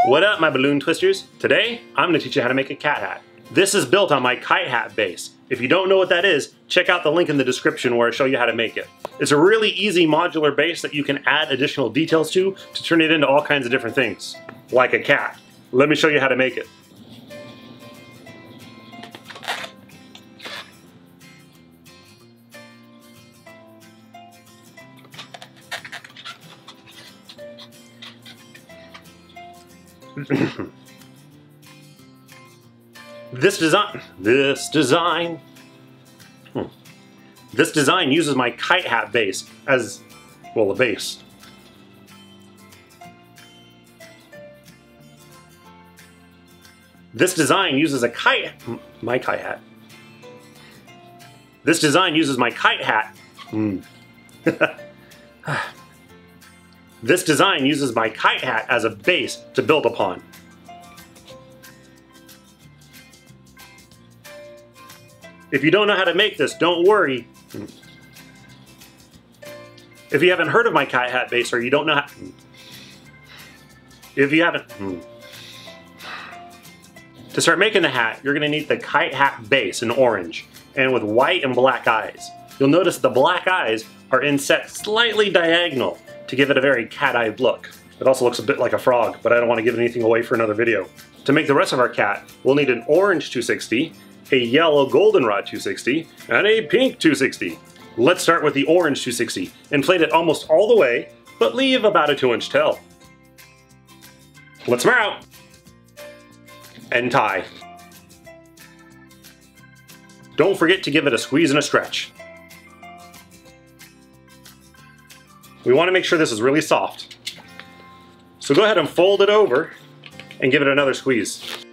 What up, my balloon twisters? Today, I'm going to teach you how to make a cat hat. This is built on my Kite Hat base. If you don't know what that is, check out the link in the description where I show you how to make it. It's a really easy modular base that you can add additional details to turn it into all kinds of different things, like a cat. Let me show you how to make it. This design uses my Kite Hat base as, well, a base. This design uses my Kite Hat. This design uses my Kite Hat. This design uses my Kite Hat as a base to build upon. If you don't know how to make this, don't worry. If you haven't heard of my Kite Hat base, or you don't know how... If you haven't... To start making the hat, you're going to need the Kite Hat base in orange, and with white and black eyes. You'll notice the black eyes are inset slightly diagonal to give it a very cat-eyed look. It also looks a bit like a frog, but I don't want to give anything away for another video. To make the rest of our cat, we'll need an orange 260, a yellow goldenrod 260, and a pink 260. Let's start with the orange 260. Inflate it almost all the way, but leave about a 2-inch tail. Let's mount and tie. Don't forget to give it a squeeze and a stretch. We want to make sure this is really soft. So go ahead and fold it over and give it another squeeze.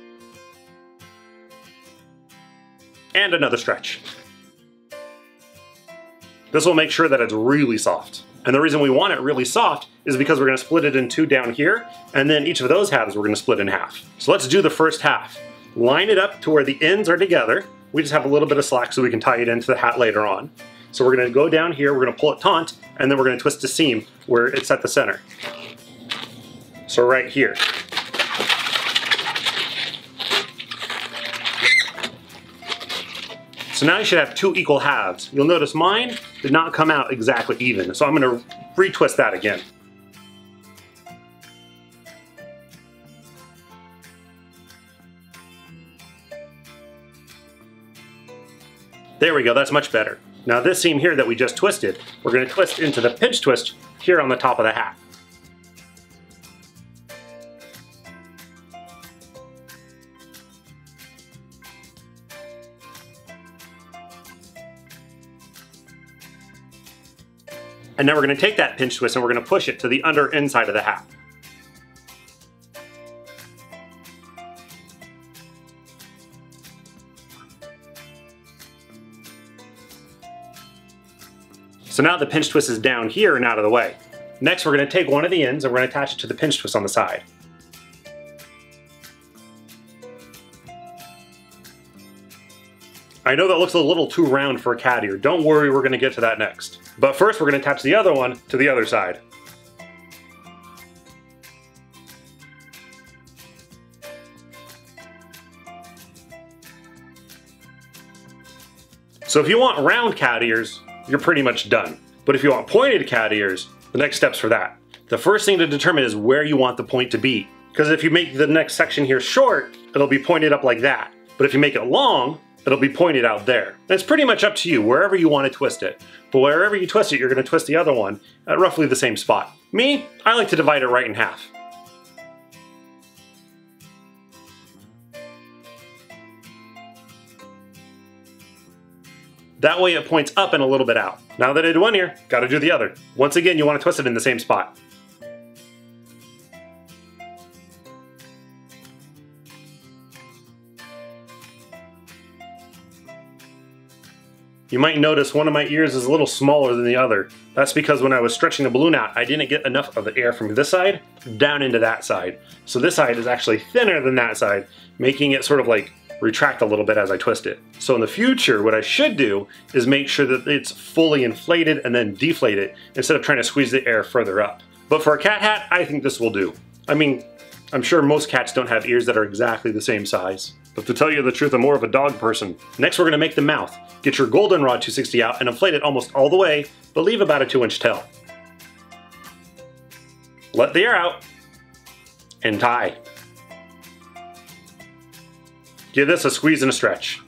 And another stretch. This will make sure that it's really soft. And the reason we want it really soft is because we're going to split it in two down here, and then each of those halves we're going to split in half. So let's do the first half. Line it up to where the ends are together. We just have a little bit of slack so we can tie it into the hat later on. So we're going to go down here, we're going to pull it taut, and then we're going to twist the seam where it's at the center. So right here. So now you should have two equal halves. You'll notice mine did not come out exactly even, so I'm going to retwist that again. There we go, that's much better. Now this seam here that we just twisted, we're going to twist into the pinch twist here on the top of the hat. And now we're going to take that pinch twist and we're going to push it to the under inside of the hat. So now the pinch twist is down here and out of the way. Next we're going to take one of the ends and we're going to attach it to the pinch twist on the side. I know that looks a little too round for a cat ear. Don't worry, we're going to get to that next. But first we're going to attach the other one to the other side. So if you want round cat ears, you're pretty much done. But if you want pointed cat ears, the next step's for that. The first thing to determine is where you want the point to be. Because if you make the next section here short, it'll be pointed up like that. But if you make it long, it'll be pointed out there. And it's pretty much up to you, wherever you want to twist it. But wherever you twist it, you're going to twist the other one at roughly the same spot. Me, I like to divide it right in half. That way it points up and a little bit out. Now that I did one ear, gotta do the other. Once again, you want to twist it in the same spot. You might notice one of my ears is a little smaller than the other. That's because when I was stretching the balloon out, I didn't get enough of the air from this side down into that side. So this side is actually thinner than that side, making it sort of like retract a little bit as I twist it. So in the future, what I should do is make sure that it's fully inflated and then deflate it instead of trying to squeeze the air further up. But for a cat hat, I think this will do. I mean, I'm sure most cats don't have ears that are exactly the same size. But to tell you the truth, I'm more of a dog person. Next we're going to make the mouth. Get your goldenrod 260 out and inflate it almost all the way, but leave about a 2-inch tail. Let the air out and tie. Give this a squeeze and a stretch.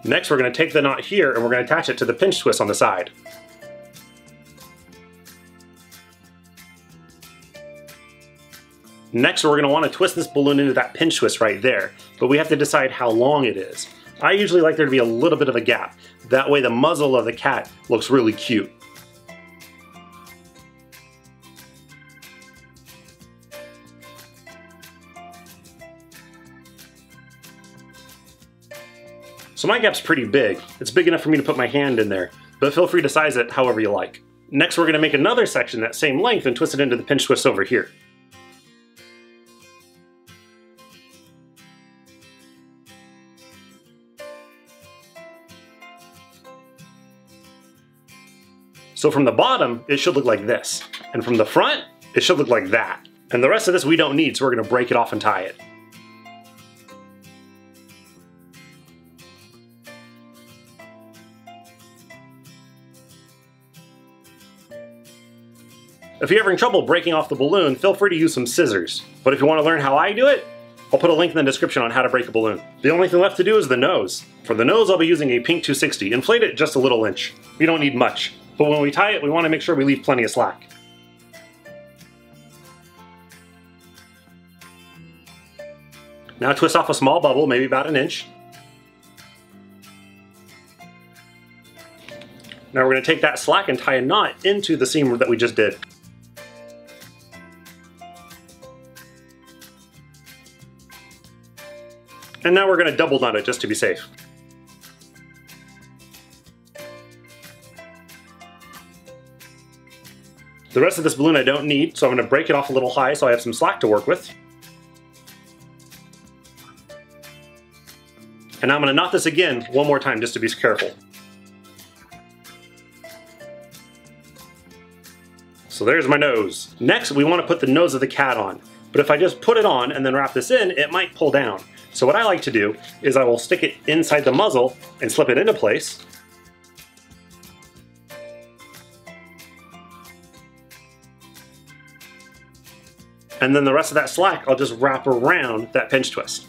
Next we're going to take the knot here and we're going to attach it to the pinch twist on the side. Next we're going to want to twist this balloon into that pinch twist right there, but we have to decide how long it is. I usually like there to be a little bit of a gap. That way the muzzle of the cat looks really cute. So my gap's pretty big. It's big enough for me to put my hand in there, but feel free to size it however you like. Next we're going to make another section that same length and twist it into the pinch twist over here. So from the bottom, it should look like this. And from the front, it should look like that. And the rest of this we don't need, so we're going to break it off and tie it. If you're having trouble breaking off the balloon, feel free to use some scissors. But if you want to learn how I do it, I'll put a link in the description on how to break a balloon. The only thing left to do is the nose. For the nose, I'll be using a pink 260. Inflate it just a little inch. We don't need much. But when we tie it, we want to make sure we leave plenty of slack. Now twist off a small bubble, maybe about an inch. Now we're going to take that slack and tie a knot into the seam that we just did. And now we're going to double knot it just to be safe. The rest of this balloon I don't need, so I'm going to break it off a little high so I have some slack to work with. And now I'm going to knot this again one more time just to be careful. So there's my nose. Next, we want to put the nose of the cat on. But if I just put it on and then wrap this in, it might pull down. So what I like to do is I will stick it inside the muzzle and slip it into place. And then the rest of that slack, I'll just wrap around that pinch twist.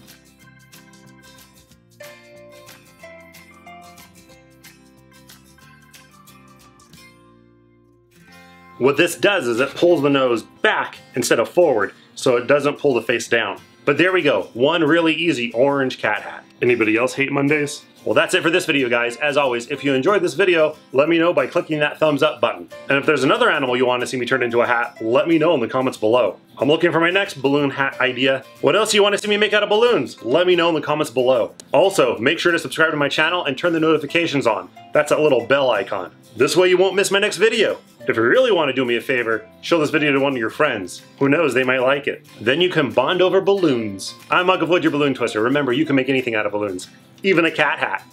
What this does is it pulls the nose back instead of forward, so it doesn't pull the face down. But there we go, one really easy orange cat hat. Anybody else hate Mondays? Well, that's it for this video, guys. As always, if you enjoyed this video, let me know by clicking that thumbs up button. And if there's another animal you want to see me turn into a hat, let me know in the comments below. I'm looking for my next balloon hat idea. What else do you want to see me make out of balloons? Let me know in the comments below. Also, make sure to subscribe to my channel and turn the notifications on. That's that little bell icon. This way you won't miss my next video. If you really want to do me a favor, show this video to one of your friends. Who knows, they might like it. Then you can bond over balloons. I'm Mug of Wood, your balloon twister. Remember, you can make anything out of balloons, even a cat hat.